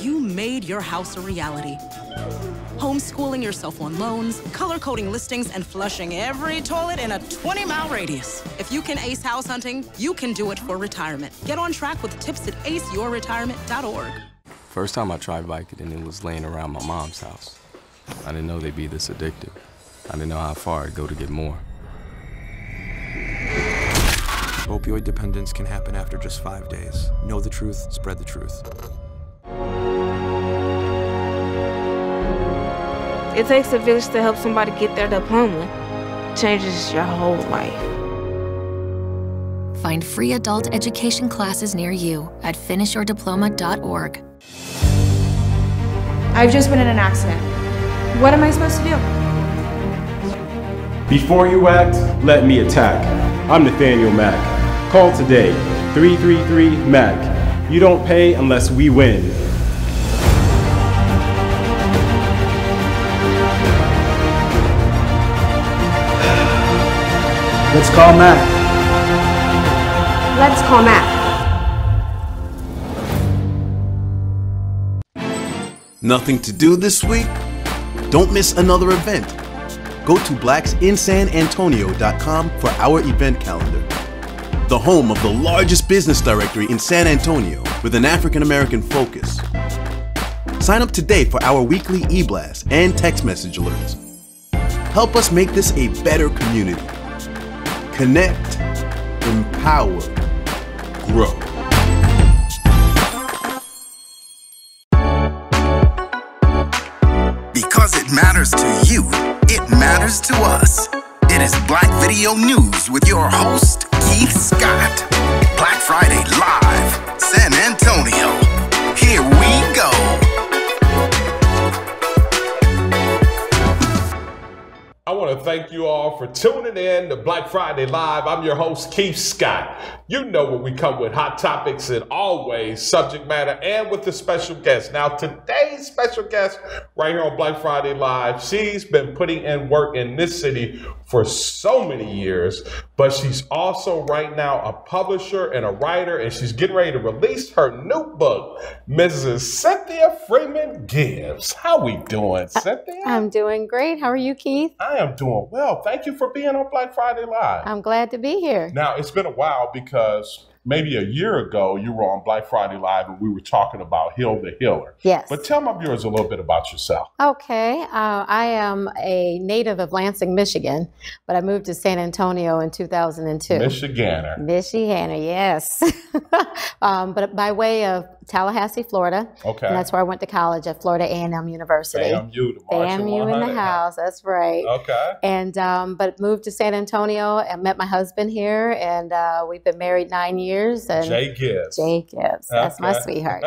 you made your house a reality. Homeschooling yourself on loans, color-coding listings, and flushing every toilet in a 20-mile radius. If you can ace house hunting, you can do it for retirement. Get on track with tips at aceyourretirement.org. First time I tried Vicodin, it was laying around my mom's house. I didn't know they'd be this addictive. I didn't know how far I'd go to get more. Opioid dependence can happen after just 5 days. Know the truth, spread the truth. It takes a village to help somebody get their diploma. Changes your whole life. Find free adult education classes near you at finishyourdiploma.org. I've just been in an accident. What am I supposed to do? Before you act, let me attack. I'm Nathaniel Mack. Call today, 333-MAC. You don't pay unless we win. Let's call Mac. Let's call Mac. Nothing to do this week? Don't miss another event. Go to blacksinsanantonio.com for our event calendar. The home of the largest business directory in San Antonio with an African-American focus. Sign up today for our weekly e-blast and text message alerts. Help us make this a better community. Connect, empower, grow. Because it matters to you, it matters to us. It is Black Video News with your host, Keith Scott. Black Friday Live, San Antonio. Here we go. I want to thank you all for tuning in to Black Friday Live. I'm your host, Keith Scott. You know where we come with hot topics and always subject matter and with a special guest. Now, today's special guest right here on Black Friday Live, she's been putting in work in this city for so many years, but she's also right now a publisher and a writer, and she's getting ready to release her new book, Mrs. Cynthia Freeman Gibbs. How we doing, Cynthia? I'm doing great. How are you, Keith? I am doing well. Thank you for being on Black Friday Live. I'm glad to be here. Now, it's been a while because maybe a year ago you were on Black Friday Live and we were talking about Heal the Healer. Yes. But tell my viewers a little bit about yourself. Okay. I am a native of Lansing, Michigan, but I moved to San Antonio in 2002. Michiganer, yes. But by way of Tallahassee, Florida. Okay. And that's where I went to college at Florida A&M University. FAMU, the Marching FAMU in the house, that's right. Okay. And but moved to San Antonio and met my husband here, and we've been married 9 years. And Jay Gibbs. Jay Gibbs, that's my sweetheart.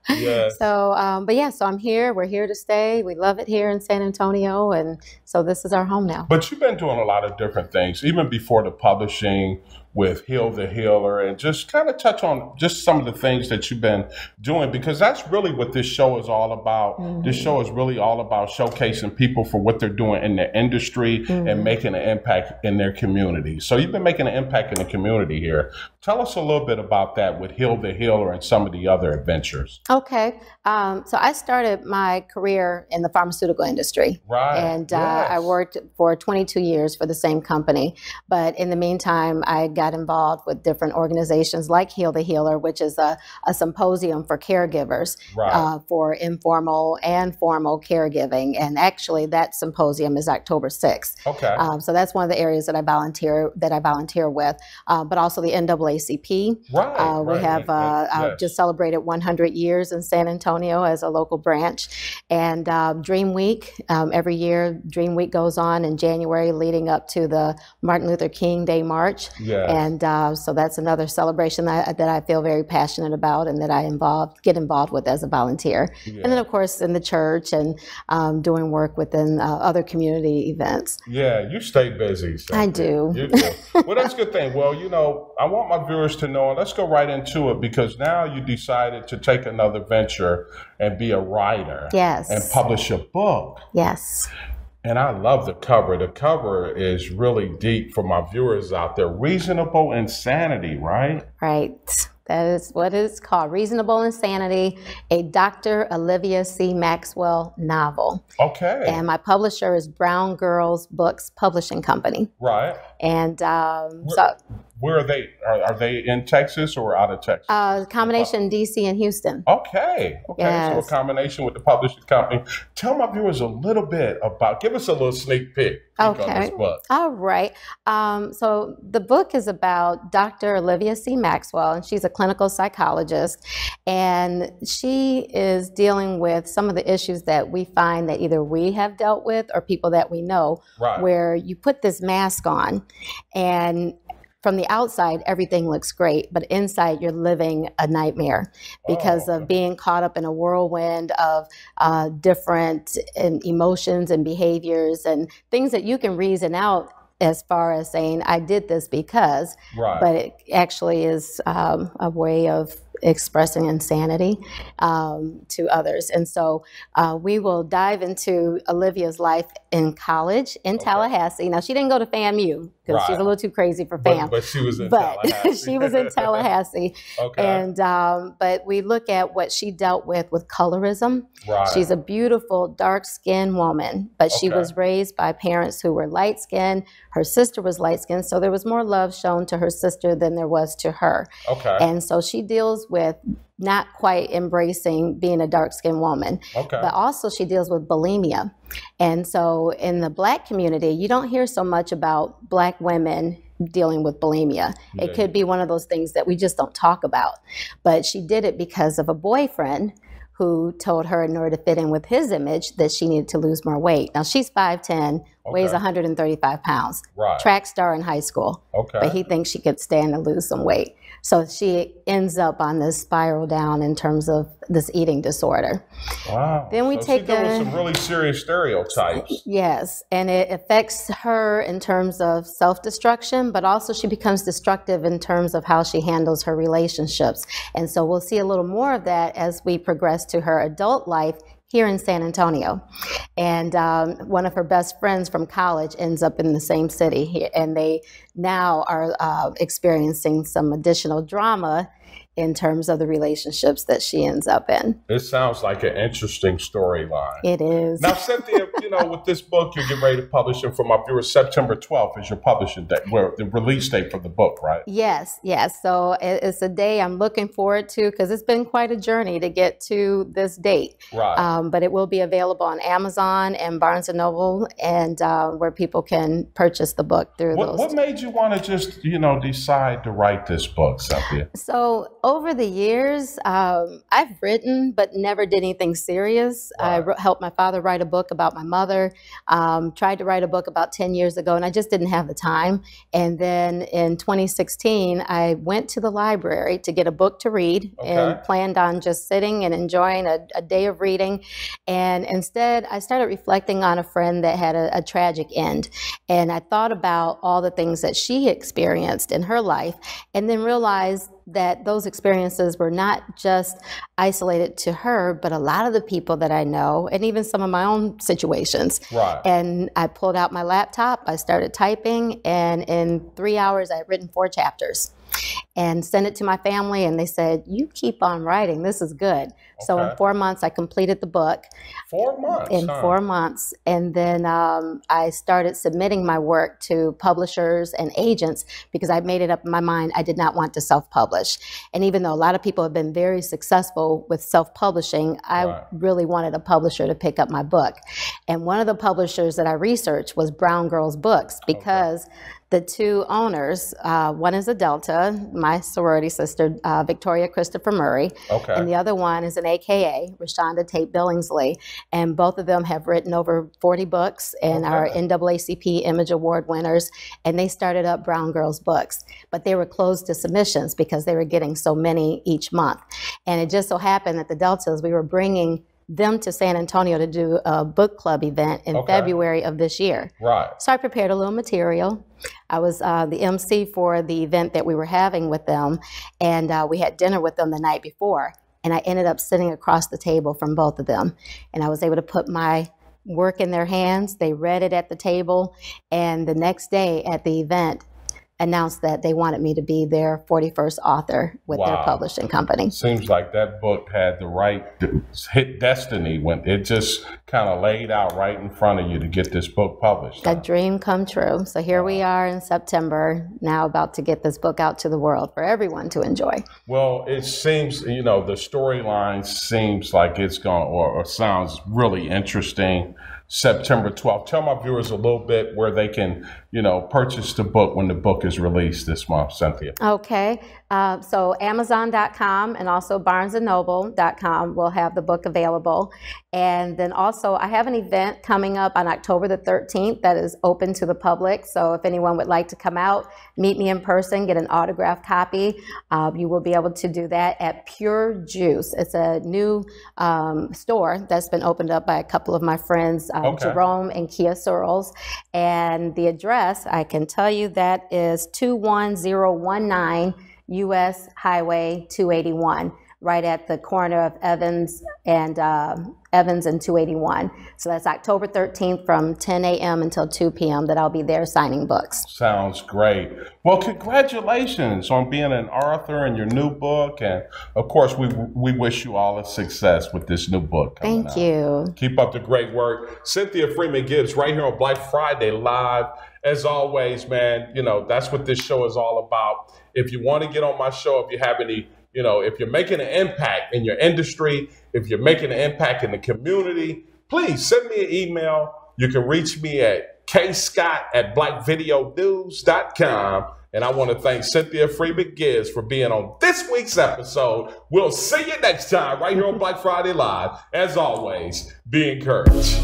Yes. So, but yeah, so I'm here. We're here to stay. We love it here in San Antonio, and so this is our home now. But you've been doing a lot of different things, even before the publishing with Heal the Healer, and just kind of touch on just some of the things that you've been doing, because that's really what this show is all about. Mm-hmm. This show is really all about showcasing people for what they're doing in the industry mm-hmm. and making an impact in their community. So you've been making an impact in the community here. Tell us a little bit about that with Heal the Healer and some of the other adventures. Okay. So I started my career in the pharmaceutical industry. Right. And I worked for 22 years for the same company. But in the meantime, I got involved with different organizations like Heal the Healer, which is a symposium for caregivers for informal and formal caregiving. And actually that symposium is October 6th. Okay. So that's one of the areas that I volunteer with, but also the NAACP. Right. We have just celebrated 100 years in San Antonio as a local branch. And Dream Week, every year Dream Week goes on in January leading up to the Martin Luther King Day March. Yes. And so that's another celebration that I feel very passionate about and that I get involved with as a volunteer. Yeah. And then of course in the church and doing work within other community events. Yeah, you stay busy. I do. You do. Well, that's a good thing. Well, you know, I want my viewers to know, and let's go right into it, because now you decided to take another venture and be a writer. Yes. And publish a book. Yes. And I love the cover. The cover is really deep for my viewers out there. Reasonable Insanity, right? Right. That is what it's called. Reasonable Insanity, a Dr. Olivia C. Maxwell novel. Okay. And my publisher is Brown Girls Books Publishing Company. Right. And where are they? Are they in Texas or out of Texas? Combination DC and Houston. Okay. Yes. So a combination with the publishing company. Tell my viewers a little bit give us a little sneak peek on this book. All right. So the book is about Dr. Olivia C. Maxwell, and she's a clinical psychologist, and she is dealing with some of the issues that we find that either we have dealt with or people that we know, where you put this mask on and from the outside, everything looks great, but inside you're living a nightmare because of being caught up in a whirlwind of different emotions and behaviors and things that you can reason out as far as saying, I did this because, but it actually is a way of expressing insanity to others. And so we will dive into Olivia's life in college in Tallahassee. Now, she didn't go to FAMU because she's a little too crazy for FAM. But she was in Tallahassee. She was in Tallahassee. And but we look at what she dealt with colorism. She's a beautiful, dark-skinned woman, but she was raised by parents who were light-skinned. Her sister was light-skinned, so there was more love shown to her sister than there was to her. And so she deals with not quite embracing being a dark-skinned woman, but also she deals with bulimia. And so in the Black community, you don't hear so much about Black women dealing with bulimia. It could be one of those things that we just don't talk about. But she did it because of a boyfriend who told her in order to fit in with his image that she needed to lose more weight. Now, she's 5'10", weighs 135 pounds, track star in high school, but he thinks she could stand to lose some weight. So she ends up on this spiral down in terms of this eating disorder. Then we take she dealt with some really serious stereotypes. Yes, and it affects her in terms of self-destruction, but also she becomes destructive in terms of how she handles her relationships. And so we'll see a little more of that as we progress to her adult life here in San Antonio. And one of her best friends from college ends up in the same city here, and they now are experiencing some additional drama in terms of the relationships that she ends up in. It sounds like an interesting storyline. It is. Now, Cynthia, with this book, you're getting ready to publish it for my viewers. September 12th is your publishing date, the release date for the book, right? Yes. So it's a day I'm looking forward to because it's been quite a journey to get to this date. But it will be available on Amazon and Barnes & Noble and where people can purchase the book through those. What made you want to just, decide to write this book, Cynthia? So over the years, I've written, but never did anything serious. I helped my father write a book about my mother, tried to write a book about 10 years ago, and I just didn't have the time. And then in 2016, I went to the library to get a book to read and planned on just sitting and enjoying a day of reading. And instead, I started reflecting on a friend that had a tragic end. And I thought about all the things that she experienced in her life, and then realized that those experiences were not just isolated to her, but a lot of the people that I know, and even some of my own situations. And I pulled out my laptop, I started typing, and in 3 hours I had written 4 chapters. And sent it to my family, and they said, you keep on writing, this is good. So in 4 months, I completed the book. 4 months? In 4 months. And then I started submitting my work to publishers and agents because I made it up in my mind I did not want to self-publish. And even though a lot of people have been very successful with self-publishing, I really wanted a publisher to pick up my book. And one of the publishers that I researched was Brown Girls Books because the 2 owners, one is a Delta, my sorority sister, Victoria Christopher Murray, and the other one is an AKA, Rashonda Tate Billingsley, and both of them have written over 40 books and are NAACP Image Award winners, and they started up Brown Girls Books, but they were closed to submissions because they were getting so many each month. And it just so happened that the Deltas, we were bringing them to San Antonio to do a book club event in February of this year. So I prepared a little material. I was the MC for the event that we were having with them, and we had dinner with them the night before. And I ended up sitting across the table from both of them. And I was able to put my work in their hands. They read it at the table, and the next day at the event, announced that they wanted me to be their 41st author with their publishing company. Seems like that book had the right hit destiny when it just kind of laid out right in front of you to get this book published. A dream come true. So here we are in September, now about to get this book out to the world for everyone to enjoy. Well, it seems, you know, the storyline seems like it's going, or sounds really interesting. September 12th. Tell my viewers a little bit where they can, you know, purchase the book when the book is released this month, Cynthia. Okay. So Amazon.com and also BarnesandNoble.com will have the book available. And then also I have an event coming up on October the 13th that is open to the public. So if anyone would like to come out, meet me in person, get an autographed copy, you will be able to do that at Pure Juice. It's a new store that's been opened up by a couple of my friends, Jerome and Kia Searles. And the address, I can tell you, that is 21019 US Highway 281, right at the corner of Evans and 281. So that's October 13th from 10 a.m. until 2 p.m. that I'll be there signing books. Sounds great. Well, congratulations on being an author in your new book. And of course, we wish you all the success with this new book. Thank you. Keep up the great work. Cynthia Freeman Gibbs right here on Black Friday Live. As always, man, you know, that's what this show is all about. If you want to get on my show, if you have any, you know, if you're making an impact in your industry, if you're making an impact in the community, please send me an email. You can reach me at kscott@blackvideonews.com. And I want to thank Cynthia Freeman Gibbs for being on this week's episode. We'll see you next time right here on Black Friday Live. As always, be encouraged.